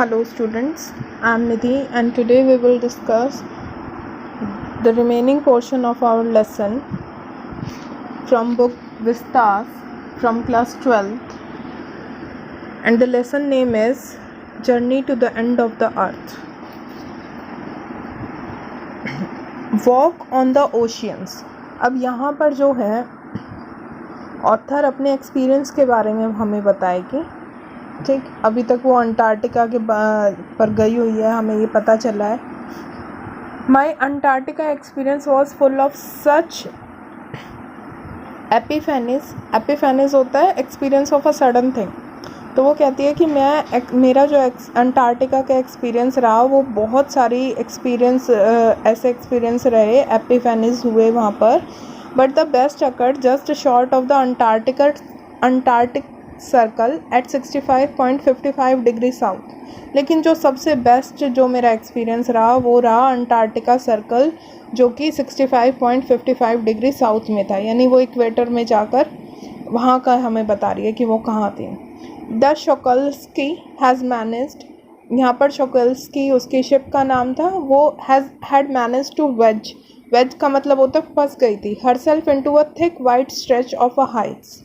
Hello students, I am Nidhi and today we will discuss the remaining portion of our lesson from book Vistas from class 12th, and the lesson name is Journey to the End of the Earth. Walk on the Oceans. अब यहाँ पर जो है author अपने experience के बारे में हमें बताएगी। ठीक, अभी तक वो अंटार्कटिका के पर गई हुई है, हमें ये पता चला है। My Antarctica experience was full of such epiphanies होता है experience of a sudden thing. तो वो कहती है कि मेरा जो अंटार्कटिका का एक्सपीरियंस रहा वो बहुत सारी ऐसे एक्सपीरियंस रहे, एपिफेनिस हुए वहाँ पर। But the best occurred just short of the Antarctic circle eight 65.55 degree south. लेकिन जो सबसे बेस्ट जो मेरा एक्सपीरियंस रहा वो रहा अंटार्कटिका सर्कल, जो कि 65.55 डिग्री साउथ में था, यानी वो इक्वेटर में जाकर वहाँ का हमें बता रही है कि वो कहाँ थी। द शोकल्स्की हैज़ मैनेज्ड, यहाँ पर शोकल्स्की उसकी शिप का नाम था, वो हैड मैनेज्ड टू वेज का मतलब होता है फंस गई थी, herself into a thick white stretch of a Heights,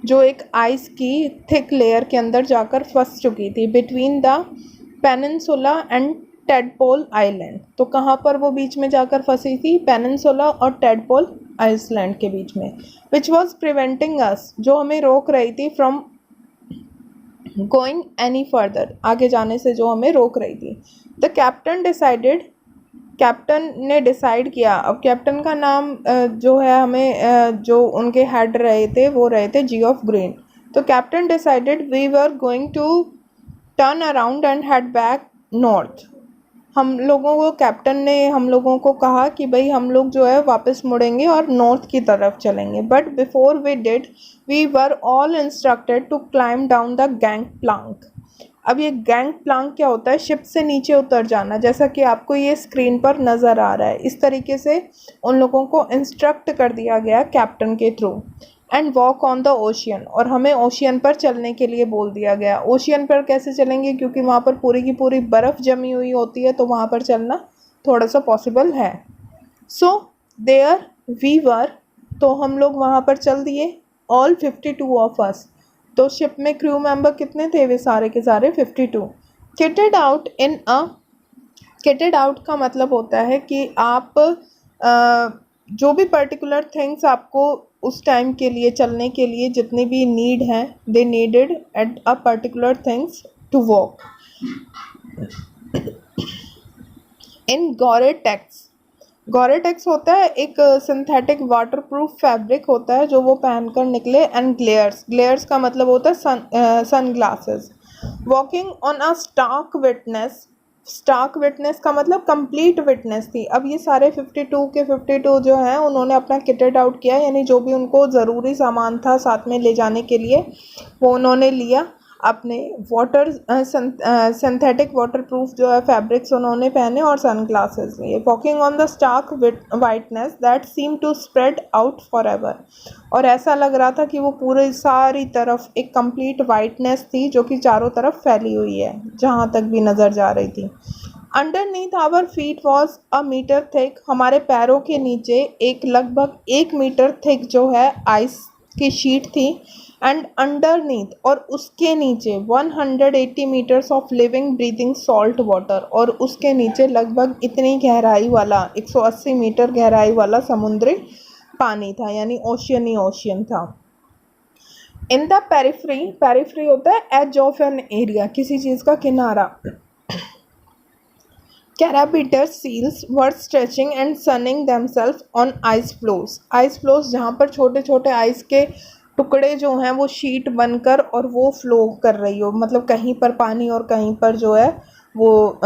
जो एक आइस की थिक लेयर के अंदर जाकर फंस चुकी थी, between the peninsula and tadpole island. तो कहाँ पर वो बीच में जाकर फंसी थी? पेनिनसुला और टेडपोल आइसलैंड के बीच में। विच वॉज प्रिवेंटिंग अस, जो हमें रोक रही थी, फ्रॉम गोइंग एनी फर्दर, आगे जाने से जो हमें रोक रही थी। द कैप्टन ने डिसाइड किया। अब कैप्टन का नाम जो है हमें जो उनके हेड रहे थे वो रहे थे जियोफ ग्रीन। तो captain decided we were going to turn around and head back north. Captain ने हम लोगों को कहा कि भाई हम लोग जो है वापस मुड़ेंगे और नॉर्थ की तरफ चलेंगे। But before we did we were all instructed to climb down the gangplank. अब ये गैंग प्लांक क्या होता है? शिप से नीचे उतर जाना, जैसा कि आपको ये स्क्रीन पर नज़र आ रहा है। इस तरीके से उन लोगों को इंस्ट्रक्ट कर दिया गया कैप्टन के through. And walk on the ocean, और हमें ओशियन पर चलने के लिए बोल दिया गया। ओशियन पर कैसे चलेंगे? क्योंकि वहाँ पर पूरी की पूरी बर्फ़ जमी हुई होती है, तो वहाँ पर चलना थोड़ा सा पॉसिबल है। सो देयर वी वर, तो हम लोग वहाँ पर चल दिए। ऑल 52 ऑफ अस, तो शिप में क्रू मेंबर कितने थे? वे सारे के सारे 52। किटेड आउट का मतलब होता है कि आप जो भी पर्टिकुलर थिंग्स आपको उस टाइम के लिए चलने के लिए जितनी भी नीड हैं, they needed at a particular things to walk in Gore-Tex होता है एक सिंथेटिक वाटरप्रूफ फैब्रिक होता है जो वो पहनकर निकले। एंड ग्लेयर्स का मतलब होता है sunglasses. Walking on a stark whiteness का मतलब कंप्लीट विटनेस थी। अब ये सारे 52 के 52 जो हैं उन्होंने अपना किटेड आउट किया, यानी जो भी उनको ज़रूरी सामान था साथ में ले जाने के लिए वो उन्होंने लिया। अपने सिंथेटिक वाटरप्रूफ जो है फैब्रिक्स उन्होंने पहने और सन ग्लासेस लिए। Walking on the stark whiteness that seem to spread out forever, और ऐसा लग रहा था कि वो पूरी सारी तरफ एक कंप्लीट वाइटनेस थी जो कि चारों तरफ फैली हुई है, जहाँ तक भी नज़र जा रही थी। Underneath our feet was a metre thick, हमारे पैरों के नीचे एक लगभग 1 मीटर थिक जो है आइस की शीट थी। एंड अंडरनीथ, और उसके नीचे 180 metres of living breathing salt water, और उसके नीचे लगभग इतनी गहराई वाला 180 मीटर गहराई वाला समुद्री पानी था, यानी ओशियन था। इन द पेरिफ्री होता है एज ऑफ एन एरिया, किसी चीज़ का किनारा। Crabeater seals were stretching and sunning themselves on ice floes, जहाँ पर छोटे छोटे आइस के टुकड़े जो हैं वो शीट बनकर और वो फ्लो कर रही हो, मतलब कहीं पर पानी और कहीं पर जो है वो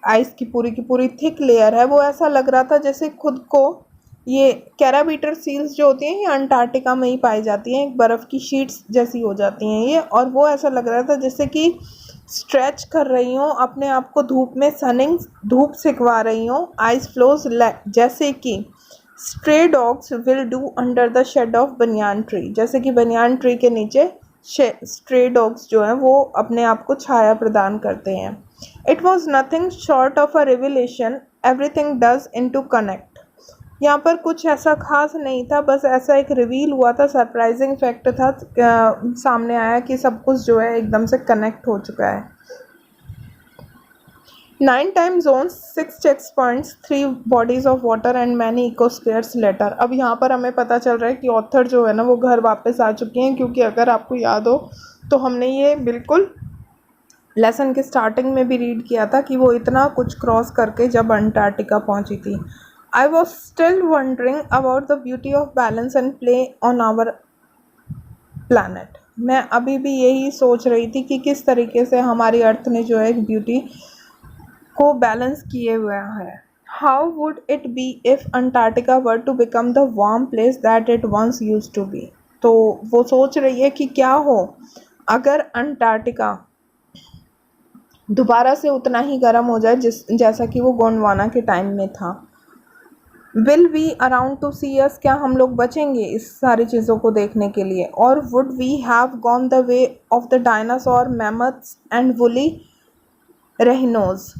आइस की पूरी थिक लेयर है। वो ऐसा लग रहा था जैसे खुद को, ये कैराबिटर सील्स जो होती हैं ये अंटार्कटिका में ही पाई जाती हैं, एक बर्फ़ की शीट्स जैसी हो जाती हैं ये, और वो ऐसा लग रहा था जैसे कि स्ट्रेच कर रही हूँ अपने आप को धूप में, धूप सिकवा रही हूँ। आइस फ्लोज जैसे कि stray dogs will do under the shade of banyan tree, जैसे कि बनियान ट्री के नीचे स्ट्रे डॉग्स जो हैं वो अपने आप को छाया प्रदान करते हैं। It was nothing short of a revelation, everything does in to connect. यहाँ पर कुछ ऐसा खास नहीं था, बस ऐसा एक रिवील हुआ था, सरप्राइजिंग फैक्ट था, सामने आया कि सब कुछ जो है एकदम से कनेक्ट हो चुका है। 9 time zones, 6 check points, 3 bodies of water and many ecospheres later. अब यहाँ पर हमें पता चल रहा है कि ऑथर जो है ना वो घर वापस आ चुके हैं, क्योंकि अगर आपको याद हो तो हमने ये बिल्कुल लेसन के स्टार्टिंग में भी रीड किया था कि वो इतना कुछ क्रॉस करके जब अंटार्कटिका पहुंची थी। I was still wondering about the beauty of balance and play on our planet. मैं अभी भी यही सोच रही थी कि किस तरीके से हमारी अर्थ ने जो है एक ब्यूटी को बैलेंस किए हुआ है। How would it be if Antarctica were to become the warm place that it once used to be. तो वो सोच रही है कि क्या हो अगर अंटार्कटिका दोबारा से उतना ही गर्म हो जाए जैसा कि वो गोंडवाना के टाइम में था। विल वी अराउंड टू सी अस, क्या हम लोग बचेंगे इस सारी चीज़ों को देखने के लिए? और would we have gone the way of the dinosaur, mammoths and woolly rhinos.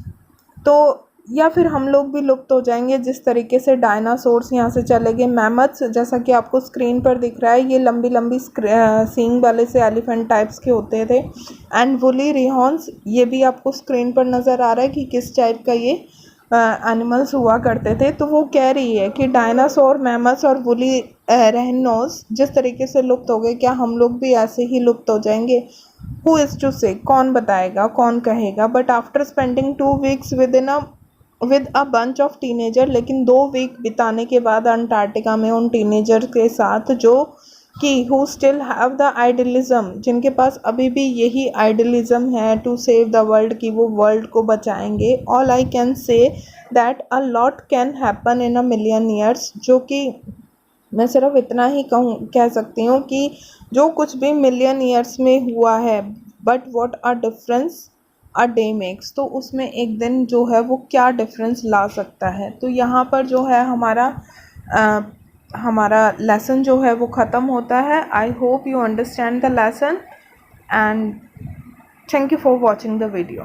तो या फिर हम लोग भी लुप्त हो जाएंगे जिस तरीके से डायनासोर्स यहाँ से चले गए। मैमथ्स जैसा कि आपको स्क्रीन पर दिख रहा है, ये लंबी लंबी सींग वाले से एलिफेंट टाइप्स के होते थे। एंड वुली रिहॉन्स, ये भी आपको स्क्रीन पर नज़र आ रहा है कि किस टाइप का ये एनिमल्स हुआ करते थे। तो वो कह रही है कि डायनासोर, मैमथ्स और वुली रेहिनोज जिस तरीके से लुप्त हो गए, क्या हम लोग भी ऐसे ही लुप्त हो जाएंगे? हु इज़ टू से, कौन बताएगा, कौन कहेगा? But after spending 2 weeks with a bunch of teenager, लेकिन 2 वीक बिताने के बाद अंटार्कटिका में उन टीनेजर के साथ जो कि who still have the idealism, जिनके पास अभी भी यही आइडियलिज्म है टू सेव द वर्ल्ड, कि वो वर्ल्ड को बचाएंगे। All I can say that a lot can happen in a million years, जो कि मैं सिर्फ इतना ही कह सकती हूँ कि जो कुछ भी मिलियन ईयर्स में हुआ है, but what a difference a day makes, तो उसमें एक दिन जो है वो क्या डिफरेंस ला सकता है। तो यहाँ पर जो है हमारा लेसन जो है वो ख़त्म होता है। I hope you understand the lesson and thank you for watching the video.